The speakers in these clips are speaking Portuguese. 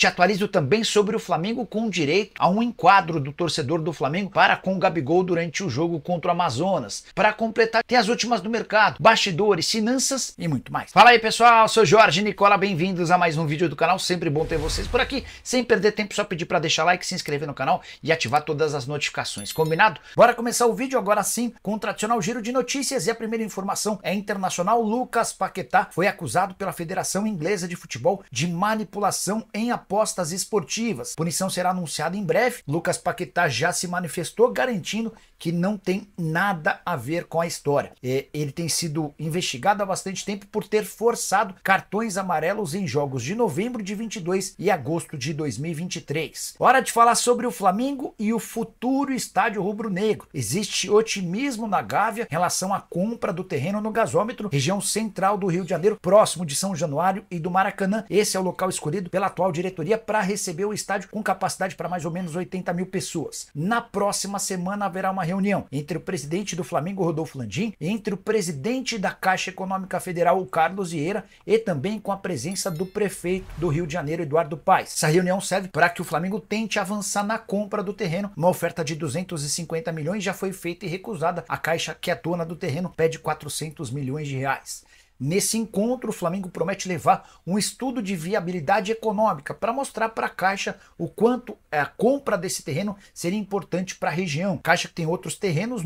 Te atualizo também sobre o Flamengo com direito a um enquadro do torcedor do Flamengo para com o Gabigol durante o jogo contra o Amazonas. Para completar, tem as últimas do mercado, bastidores, finanças e muito mais. Fala aí pessoal, sou Jorge Nicola, bem-vindos a mais um vídeo do canal, sempre bom ter vocês por aqui. Sem perder tempo, só pedir para deixar like, se inscrever no canal e ativar todas as notificações, combinado? Bora começar o vídeo agora sim com o tradicional giro de notícias e a primeira informação é internacional. Lucas Paquetá foi acusado pela Federação Inglesa de Futebol de manipulação em apostas esportivas. Punição será anunciada em breve. Lucas Paquetá já se manifestou garantindo que não tem nada a ver com a história. Ele tem sido investigado há bastante tempo por ter forçado cartões amarelos em jogos de novembro de 22 e agosto de 2023. Hora de falar sobre o Flamengo e o futuro estádio rubro-negro. Existe otimismo na Gávea em relação à compra do terreno no gasômetro, região central do Rio de Janeiro, próximo de São Januário e do Maracanã. Esse é o local escolhido pela atual diretoria para receber o estádio com capacidade para mais ou menos 80 mil pessoas. Na próxima semana haverá uma reunião entre o presidente do Flamengo, Rodolfo Landim, entre o presidente da Caixa Econômica Federal, o Carlos Vieira, e também com a presença do prefeito do Rio de Janeiro, Eduardo Paes. Essa reunião serve para que o Flamengo tente avançar na compra do terreno. Uma oferta de 250 milhões já foi feita e recusada. A Caixa, que é dona do terreno, pede 400 milhões de reais. Nesse encontro, o Flamengo promete levar um estudo de viabilidade econômica para mostrar para a Caixa o quanto a compra desse terreno seria importante para a região. Caixa que tem outros terrenos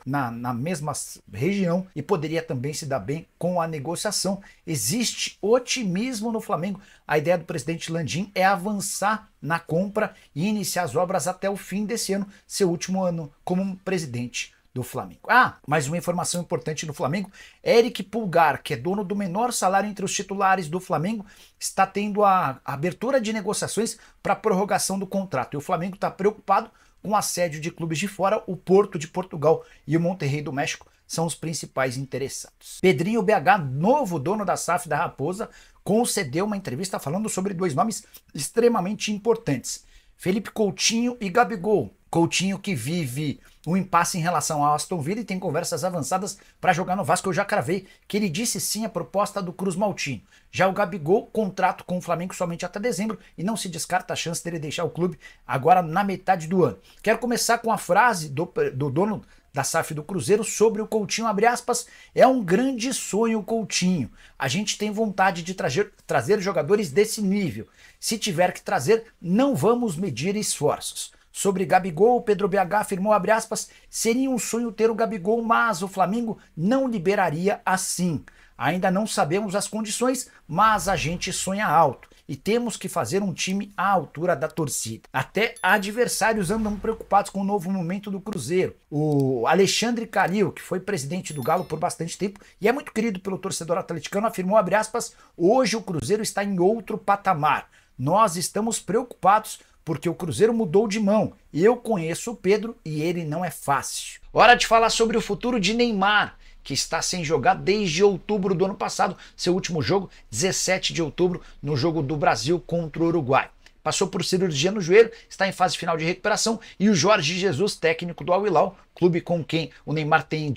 na mesma região e poderia também se dar bem com a negociação. Existe otimismo no Flamengo. A ideia do presidente Landim é avançar na compra e iniciar as obras até o fim desse ano, seu último ano como presidente do Flamengo. Mais uma informação importante do Flamengo. Eric Pulgar, que é dono do menor salário entre os titulares do Flamengo, está tendo a abertura de negociações para a prorrogação do contrato. E o Flamengo está preocupado com o assédio de clubes de fora. O Porto de Portugal e o Monterrey do México são os principais interessados. Pedrinho BH, novo dono da SAF da Raposa, concedeu uma entrevista falando sobre dois nomes extremamente importantes: Felipe Coutinho e Gabigol. Coutinho que vive um impasse em relação ao Aston Villa e tem conversas avançadas para jogar no Vasco. Eu já cravei que ele disse sim à proposta do Cruz Maltino. Já o Gabigol, contrato com o Flamengo somente até dezembro e não se descarta a chance dele deixar o clube agora na metade do ano. Quero começar com a frase do dono da SAF do Cruzeiro sobre o Coutinho, abre aspas: é um grande sonho o Coutinho. A gente tem vontade de trazer jogadores desse nível. Se tiver que trazer, não vamos medir esforços. Sobre Gabigol, Pedro BH afirmou, abre aspas, seria um sonho ter o Gabigol, mas o Flamengo não liberaria assim. Ainda não sabemos as condições, mas a gente sonha alto e temos que fazer um time à altura da torcida. Até adversários andam preocupados com o novo momento do Cruzeiro. O Alexandre Calil, que foi presidente do Galo por bastante tempo e é muito querido pelo torcedor atleticano, afirmou, abre aspas, hoje o Cruzeiro está em outro patamar. Nós estamos preocupados porque o Cruzeiro mudou de mão. Eu conheço o Pedro e ele não é fácil. Hora de falar sobre o futuro de Neymar, que está sem jogar desde outubro do ano passado. Seu último jogo, 17 de outubro, no jogo do Brasil contra o Uruguai. Passou por cirurgia no joelho, está em fase final de recuperação, e o Jorge Jesus, técnico do Al Hilal, clube com quem o Neymar tem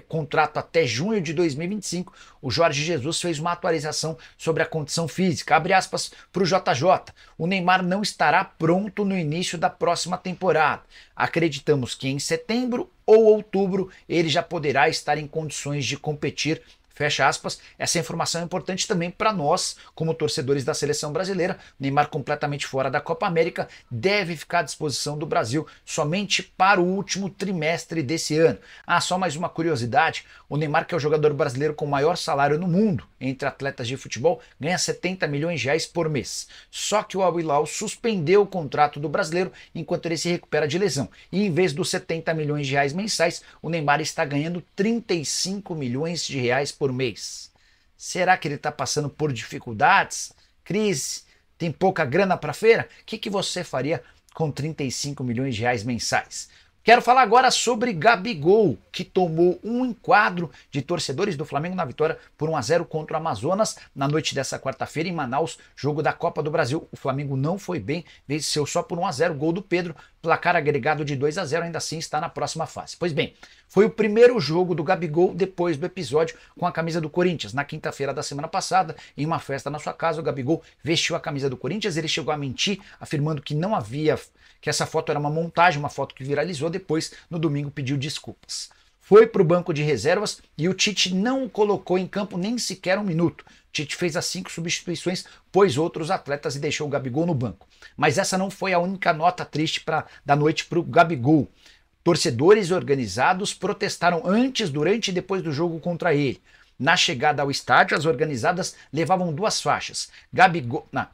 contrato até junho de 2025, o Jorge Jesus fez uma atualização sobre a condição física. Abre aspas para o JJ. O Neymar não estará pronto no início da próxima temporada. Acreditamos que em setembro ou outubro ele já poderá estar em condições de competir. Fecha aspas. Essa informação é importante também para nós, como torcedores da seleção brasileira. Neymar completamente fora da Copa América, deve ficar à disposição do Brasil somente para o último trimestre desse ano. Só mais uma curiosidade, o Neymar, que é o jogador brasileiro com o maior salário no mundo entre atletas de futebol, ganha 70 milhões de reais por mês. Só que o Al Hilal suspendeu o contrato do brasileiro enquanto ele se recupera de lesão. E em vez dos 70 milhões de reais mensais, o Neymar está ganhando 35 milhões de reais por mês. Será que ele está passando por dificuldades? Crise? Tem pouca grana para feira? O que você faria com 35 milhões de reais mensais? Quero falar agora sobre Gabigol, que tomou um enquadro de torcedores do Flamengo na vitória por 1-0 contra o Amazonas na noite dessa quarta-feira em Manaus, jogo da Copa do Brasil. O Flamengo não foi bem, venceu só por 1-0, gol do Pedro, placar agregado de 2-0, ainda assim está na próxima fase. Pois bem, Foi o primeiro jogo do Gabigol depois do episódio com a camisa do Corinthians. Na quinta-feira da semana passada, em uma festa na sua casa, o Gabigol vestiu a camisa do Corinthians. Ele chegou a mentir, afirmando que não havia, que essa foto era uma montagem, uma foto que viralizou. Depois, no domingo, pediu desculpas. Foi para o banco de reservas e o Tite não o colocou em campo nem sequer um minuto. O Tite fez as 5 substituições, pôs outros atletas e deixou o Gabigol no banco. Mas essa não foi a única nota triste da noite para o Gabigol. Torcedores organizados protestaram antes, durante e depois do jogo contra ele. Na chegada ao estádio, as organizadas levavam 2 faixas.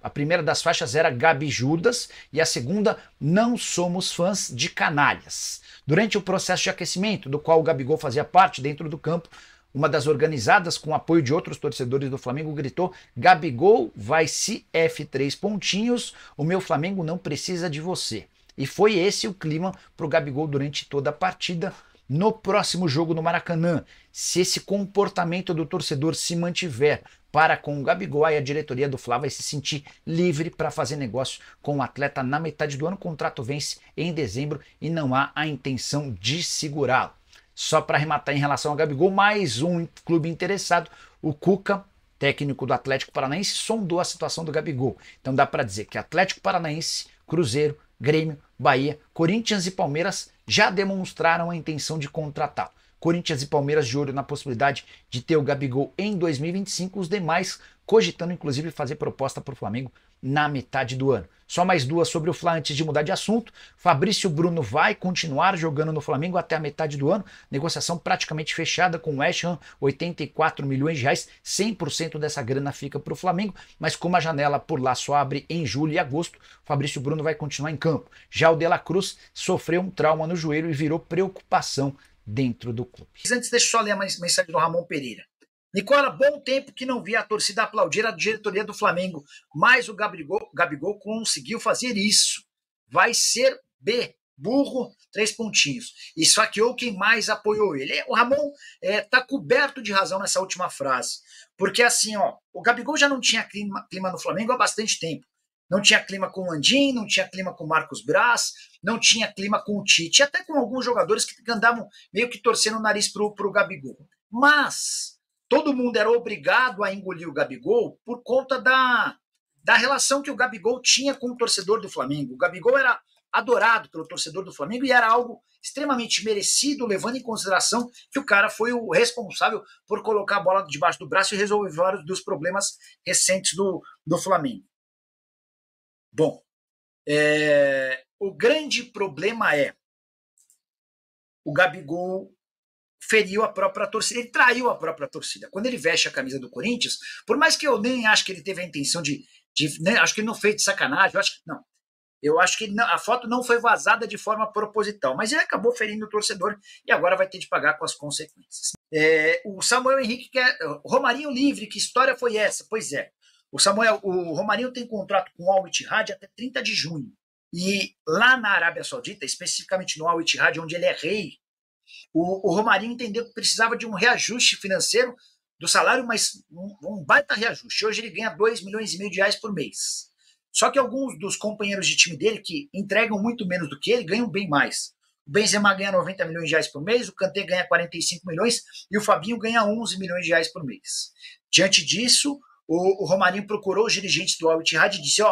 A primeira das faixas era Gabi Judas e a segunda, Não Somos Fãs de Canalhas. Durante o processo de aquecimento, do qual o Gabigol fazia parte dentro do campo, uma das organizadas, com apoio de outros torcedores do Flamengo, gritou: Gabigol vai se F3 pontinhos, o meu Flamengo não precisa de você. E foi esse o clima para o Gabigol durante toda a partida. No próximo jogo no Maracanã, se esse comportamento do torcedor se mantiver para com o Gabigol, aí a diretoria do Fla vai se sentir livre para fazer negócio com o atleta na metade do ano. O contrato vence em dezembro e não há a intenção de segurá-lo. Só para arrematar em relação ao Gabigol, mais um clube interessado, o Cuca, técnico do Atlético Paranaense, sondou a situação do Gabigol. Então dá para dizer que Atlético Paranaense, Cruzeiro, Grêmio, Bahia, Corinthians e Palmeiras já demonstraram a intenção de contratá-lo. Corinthians e Palmeiras de olho na possibilidade de ter o Gabigol em 2025, os demais cogitando inclusive fazer proposta para o Flamengo na metade do ano. Só mais 2 sobre o Fla antes de mudar de assunto. Fabrício Bruno vai continuar jogando no Flamengo até a metade do ano. Negociação praticamente fechada com o West Ham, 84 milhões de reais. 100% dessa grana fica para o Flamengo, mas como a janela por lá só abre em julho e agosto, Fabrício Bruno vai continuar em campo. Já o De La Cruz sofreu um trauma no joelho e virou preocupação dentro do clube. Antes, deixa eu só ler a mensagem do Ramon Pereira. Nicola, bom tempo que não via a torcida aplaudir a diretoria do Flamengo, mas o Gabigol conseguiu fazer isso. Vai ser B, burro, 3 pontinhos. E esfaqueou quem mais apoiou ele. O Ramon tá coberto de razão nessa última frase. Porque assim, o Gabigol já não tinha clima no Flamengo há bastante tempo. Não tinha clima com o Landim, não tinha clima com o Marcos Braz, não tinha clima com o Tite, até com alguns jogadores que andavam meio que torcendo o nariz pro Gabigol. Mas todo mundo era obrigado a engolir o Gabigol por conta da relação que o Gabigol tinha com o torcedor do Flamengo. O Gabigol era adorado pelo torcedor do Flamengo e era algo extremamente merecido, levando em consideração que o cara foi o responsável por colocar a bola debaixo do braço e resolver vários dos problemas recentes do Flamengo. Bom, o grande problema é o Gabigol feriu a própria torcida, ele traiu a própria torcida. Quando ele veste a camisa do Corinthians, por mais que eu nem acho que ele teve a intenção acho que ele não fez de sacanagem, eu acho que a foto não foi vazada de forma proposital, mas ele acabou ferindo o torcedor e agora vai ter de pagar com as consequências. O Samuel Henrique quer Romarinho livre, que história foi essa? Pois é, o Romarinho tem contrato com o Al Ittihad até 30 de junho. E lá na Arábia Saudita, especificamente no Al Ittihad, onde ele é rei, o Romarinho entendeu que precisava de um reajuste financeiro do salário, mas um baita reajuste. Hoje ele ganha 2,5 milhões de reais por mês. Só que alguns dos companheiros de time dele, que entregam muito menos do que ele, ganham bem mais. O Benzema ganha 90 milhões de reais por mês, o Kanté ganha 45 milhões e o Fabinho ganha 11 milhões de reais por mês. Diante disso, o Romarinho procurou os dirigentes do Al Ittihad e disse: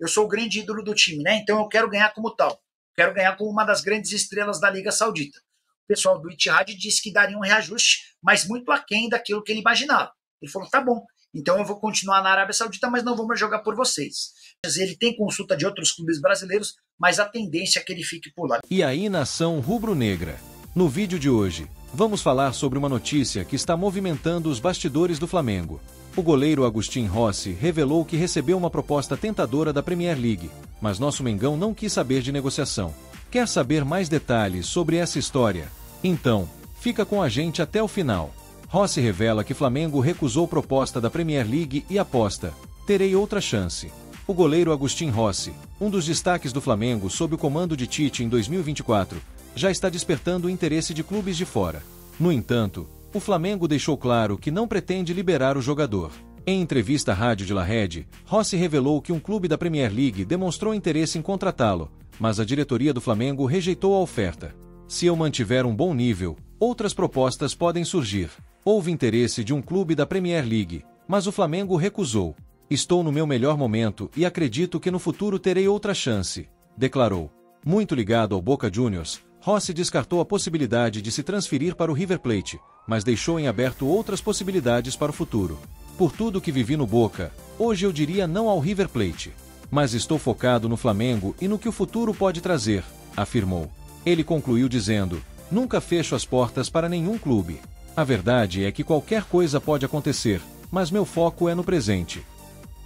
eu sou o grande ídolo do time, né? Então eu quero ganhar como tal. Quero ganhar como uma das grandes estrelas da Liga Saudita. O pessoal do Ittihad disse que daria um reajuste, mas muito aquém daquilo que ele imaginava. Ele falou: tá bom, então eu vou continuar na Arábia Saudita, mas não vou mais jogar por vocês. Ele tem consulta de outros clubes brasileiros, mas a tendência é que ele fique por lá. E aí, nação rubro-negra? No vídeo de hoje, vamos falar sobre uma notícia que está movimentando os bastidores do Flamengo. O goleiro Agustin Rossi revelou que recebeu uma proposta tentadora da Premier League, mas nosso Mengão não quis saber de negociação. Quer saber mais detalhes sobre essa história? Então, fica com a gente até o final. Rossi revela que Flamengo recusou proposta da Premier League e aposta: terei outra chance. O goleiro Agustin Rossi, um dos destaques do Flamengo sob o comando de Tite em 2024, já está despertando o interesse de clubes de fora. No entanto, o Flamengo deixou claro que não pretende liberar o jogador. Em entrevista à rádio de La Rede, Rossi revelou que um clube da Premier League demonstrou interesse em contratá-lo, mas a diretoria do Flamengo rejeitou a oferta. Se eu mantiver um bom nível, outras propostas podem surgir. Houve interesse de um clube da Premier League, mas o Flamengo recusou. Estou no meu melhor momento e acredito que no futuro terei outra chance, declarou. Muito ligado ao Boca Juniors, Rossi descartou a possibilidade de se transferir para o River Plate, mas deixou em aberto outras possibilidades para o futuro. Por tudo que vivi no Boca, hoje eu diria não ao River Plate. Mas estou focado no Flamengo e no que o futuro pode trazer, afirmou. Ele concluiu dizendo: nunca fecho as portas para nenhum clube. A verdade é que qualquer coisa pode acontecer, mas meu foco é no presente.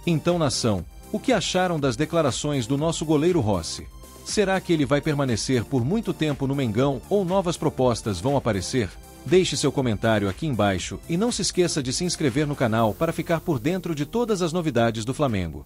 Então, nação, o que acharam das declarações do nosso goleiro Rossi? Será que ele vai permanecer por muito tempo no Mengão ou novas propostas vão aparecer? Deixe seu comentário aqui embaixo e não se esqueça de se inscrever no canal para ficar por dentro de todas as novidades do Flamengo.